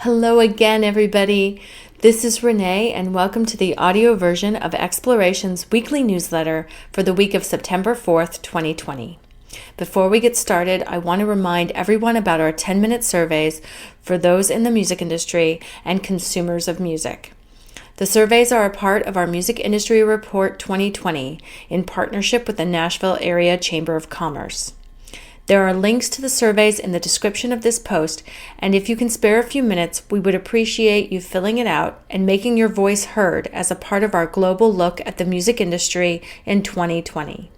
Hello again, everybody. This is Renee, and welcome to the audio version of Exploration's weekly newsletter for the week of September 4th, 2020. Before we get started, I want to remind everyone about our 10-minute surveys for those in the music industry and consumers of music. The surveys are a part of our Music Industry Report 2020 in partnership with the Nashville Area Chamber of Commerce. There are links to the surveys in the description of this post, and if you can spare a few minutes, we would appreciate you filling it out and making your voice heard as a part of our global look at the music industry in 2020.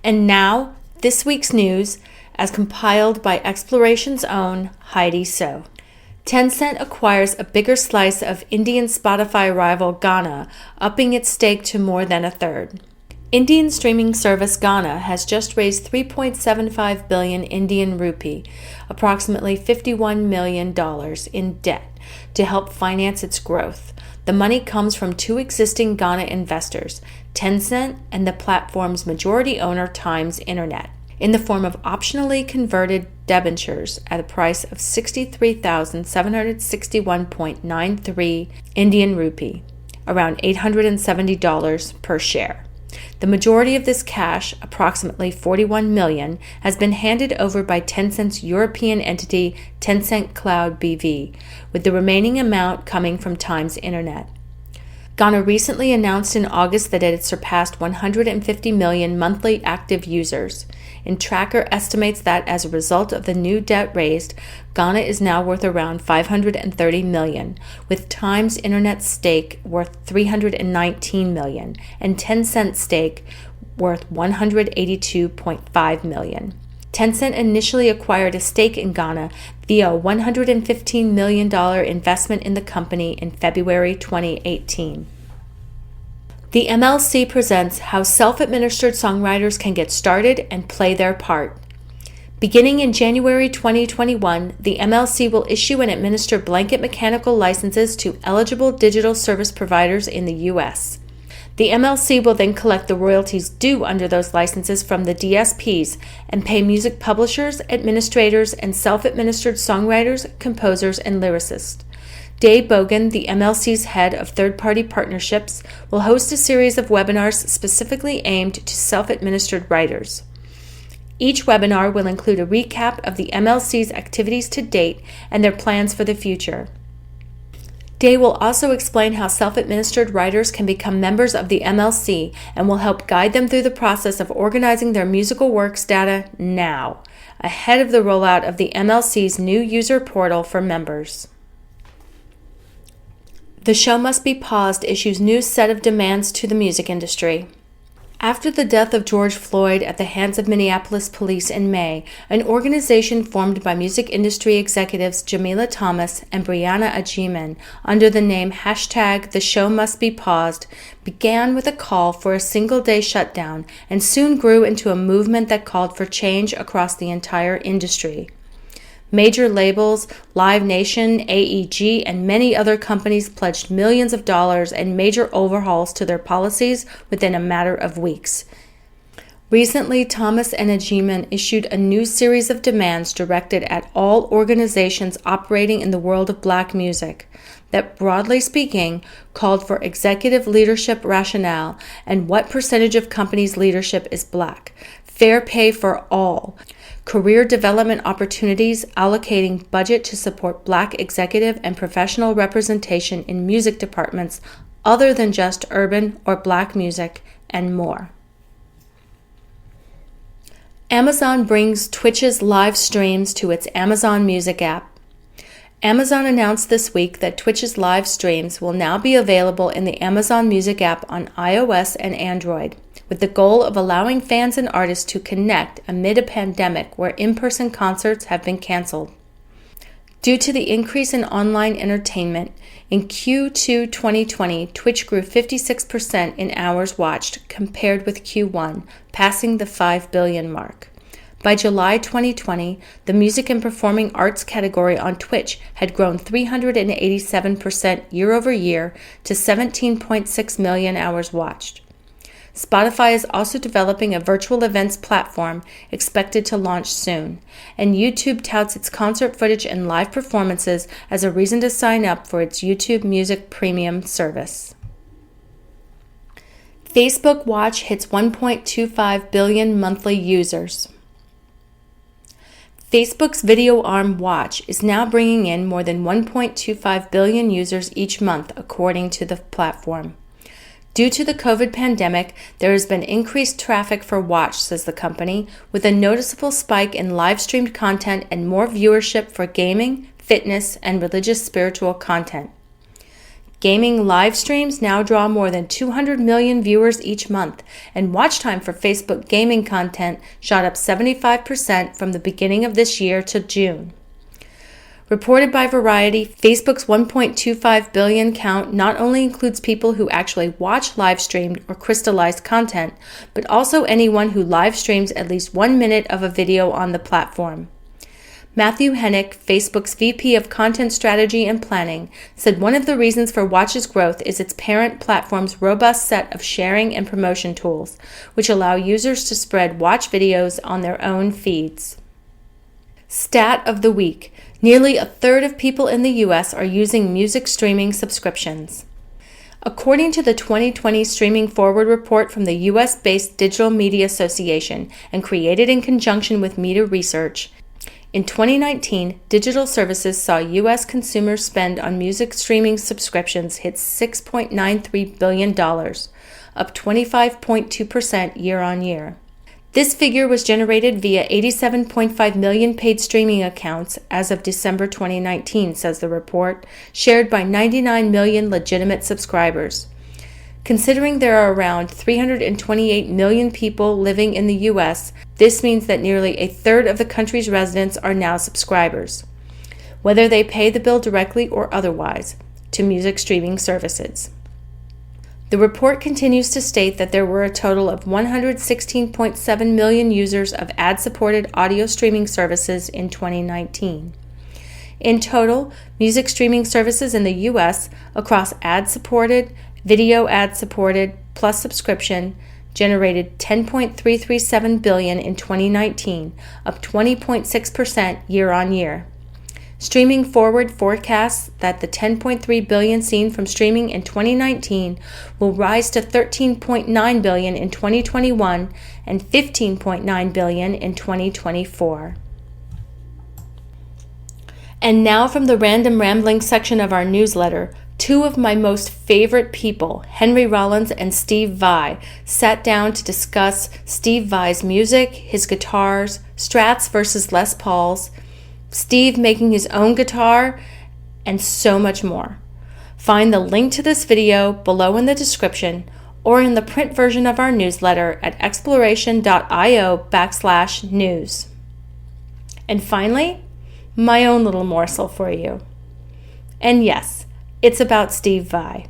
And now, this week's news, as compiled by Exploration's own Heidi So. Tencent acquires a bigger slice of Indian Spotify rival Gaana, upping its stake to more than a third. Indian streaming service Gaana has just raised 3.75 billion Indian rupee, approximately $51 million in debt, to help finance its growth. The money comes from two existing Gaana investors, Tencent and the platform's majority owner Times Internet, in the form of optionally converted debentures at a price of 63,761.93 Indian rupee, around $870 per share. The majority of this cash, approximately $41 million, has been handed over by Tencent's European entity Tencent Cloud BV, with the remaining amount coming from Times Internet. Gaana recently announced in August that it had surpassed 150 million monthly active users. Tracker estimates that as a result of the new debt raised, Gaana is now worth around $530 million, with Times Internet's stake worth $319 million and Tencent's stake worth $182.5 million. Tencent initially acquired a stake in Gaana via a $115 million investment in the company in February 2018. The MLC presents how self-administered songwriters can get started and play their part. Beginning in January 2021, the MLC will issue and administer blanket mechanical licenses to eligible digital service providers in the U.S. The MLC will then collect the royalties due under those licenses from the DSPs and pay music publishers, administrators, and self-administered songwriters, composers, and lyricists. Dave Bogan, the MLC's head of third-party partnerships, will host a series of webinars specifically aimed to self-administered writers. Each webinar will include a recap of the MLC's activities to date and their plans for the future. Dave will also explain how self-administered writers can become members of the MLC and will help guide them through the process of organizing their musical works data now, ahead of the rollout of the MLC's new user portal for members. The Show Must Be Paused issues new set of demands to the music industry. After the death of George Floyd at the hands of Minneapolis police in May, an organization formed by music industry executives Jamila Thomas and Brianna Ajiman under the name #The Show Must Be Paused began with a call for a single-day shutdown and soon grew into a movement that called for change across the entire industry. Major labels, Live Nation, AEG, and many other companies pledged millions of dollars and major overhauls to their policies within a matter of weeks. Recently, Thomas and Ajiman issued a new series of demands directed at all organizations operating in the world of black music that, broadly speaking, called for executive leadership rationale and what percentage of companies' leadership is black, fair pay for all, career development opportunities, allocating budget to support black executive and professional representation in music departments other than just urban or black music, and more. Amazon brings Twitch's live streams to its Amazon Music app. Amazon announced this week that Twitch's live streams will now be available in the Amazon Music app on iOS and Android, with the goal of allowing fans and artists to connect amid a pandemic where in-person concerts have been canceled. Due to the increase in online entertainment, in Q2 2020, Twitch grew 56% in hours watched compared with Q1, passing the 5 billion mark. By July 2020, the music and performing arts category on Twitch had grown 387% year over year to 17.6 million hours watched. Spotify is also developing a virtual events platform expected to launch soon, and YouTube touts its concert footage and live performances as a reason to sign up for its YouTube Music Premium service. Facebook Watch hits 1.25 billion monthly users. Facebook's video arm Watch is now bringing in more than 1.25 billion users each month, according to the platform. Due to the COVID pandemic, there has been increased traffic for Watch, says the company, with a noticeable spike in live-streamed content and more viewership for gaming, fitness, and religious spiritual content. Gaming live streams now draw more than 200 million viewers each month, and watch time for Facebook gaming content shot up 75% from the beginning of this year to June. Reported by Variety, Facebook's 1.25 billion count not only includes people who actually watch live-streamed or crystallized content, but also anyone who live-streams at least 1 minute of a video on the platform. Matthew Hennick, Facebook's VP of Content Strategy and Planning, said one of the reasons for Watch's growth is its parent platform's robust set of sharing and promotion tools, which allow users to spread Watch videos on their own feeds. Stat of the week: nearly a third of people in the U.S. are using music streaming subscriptions. According to the 2020 Streaming Forward report from the U.S.-based Digital Media Association and created in conjunction with Meta Research, in 2019, digital services saw U.S. consumers spend on music streaming subscriptions hit $6.93 billion, up 25.2% year-on-year. This figure was generated via 87.5 million paid streaming accounts as of December 2019, says the report, shared by 99 million legitimate subscribers. Considering there are around 328 million people living in the U.S., this means that nearly a third of the country's residents are now subscribers, whether they pay the bill directly or otherwise, to music streaming services. The report continues to state that there were a total of 116.7 million users of ad-supported audio streaming services in 2019. In total, music streaming services in the U.S. across ad-supported, video ad-supported, plus subscription, generated $10.337 billion in 2019, up 20.6% year-on-year. Streaming Forward forecasts that the $10.3 billion seen from streaming in 2019 will rise to $13.9 billion in 2021 and $15.9 billion in 2024. And now from the random rambling section of our newsletter, two of my most favorite people, Henry Rollins and Steve Vai, sat down to discuss Steve Vai's music, his guitars, Strats versus Les Pauls, Steve making his own guitar, and so much more. Find the link to this video below in the description or in the print version of our newsletter at exploration.io/news. And finally, my own little morsel for you. And yes, it's about Steve Vai.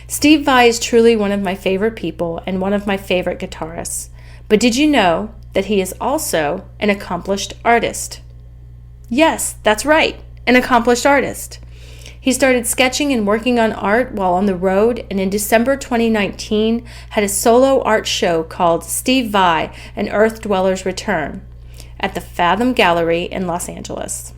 Steve Vai is truly one of my favorite people and one of my favorite guitarists. But did you know that he is also an accomplished artist? Yes, that's right, an accomplished artist. He started sketching and working on art while on the road, and in December 2019 had a solo art show called Steve Vai, An Earth Dweller's Return, at the Fathom Gallery in Los Angeles.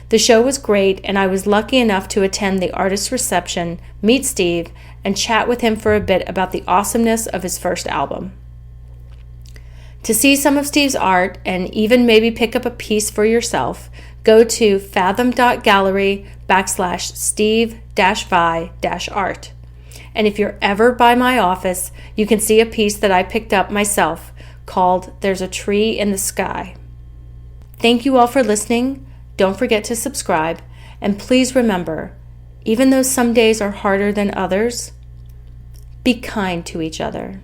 The show was great, and I was lucky enough to attend the artist reception, meet Steve, and chat with him for a bit about the awesomeness of his first album. To see some of Steve's art, and even maybe pick up a piece for yourself, go to fathom.gallery/Steve-Vai-art. And if you're ever by my office, you can see a piece that I picked up myself called There's a Tree in the Sky. Thank you all for listening. Don't forget to subscribe, and please remember, even though some days are harder than others, be kind to each other.